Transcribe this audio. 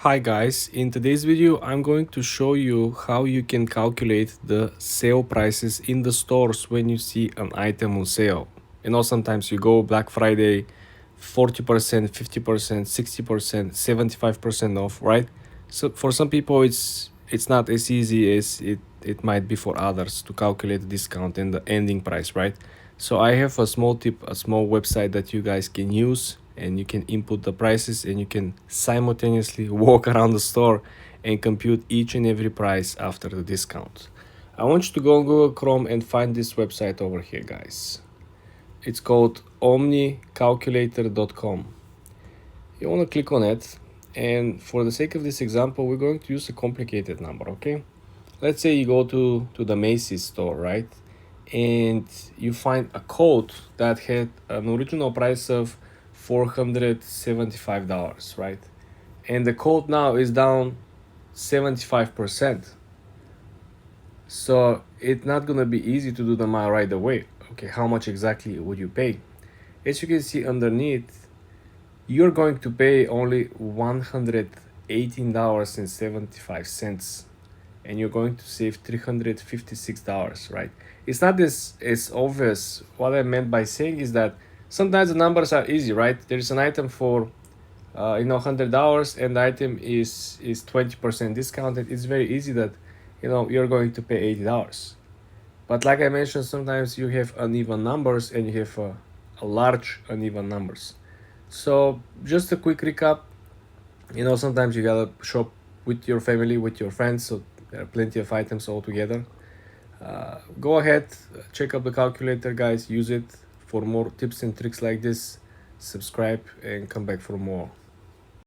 Hi guys, in today's video I'm going to show you how you can calculate the sale prices in the stores when you see an item on sale. Sometimes you go Black Friday 40%, 50%, 60%, 75% off, right? So for some people it's not as easy as it might be for others to calculate the discount and the ending price, right? So I have a small tip, a small website that you guys can use, and you can input the prices and you can simultaneously walk around the store and compute each and every price after the discount. I want you to go on Google Chrome and find this website over here, guys. It's called omnicalculator.com. You want to click on it, and for the sake of this example, we're going to use a complicated number, okay? Let's say you go to the Macy's store, right? And you find a coat that had an original price of $475, right? And the coat now is down 75%. So it's not gonna be easy to do the math right away. Okay, how much exactly would you pay? As you can see underneath, you're going to pay only $118.75, and you're going to save $356, right? It's not as obvious. What I meant by saying is that sometimes the numbers are easy, right? There's an item for $100, and the item is 20% discounted. It's very easy that you're going to pay $80. But like I mentioned, sometimes you have uneven numbers and you have a large uneven numbers. So just a quick recap, sometimes you gotta shop with your family, with your friends, so there are plenty of items all together. Go ahead, check out the calculator, guys, use it for more tips and tricks like this. Subscribe and come back for more.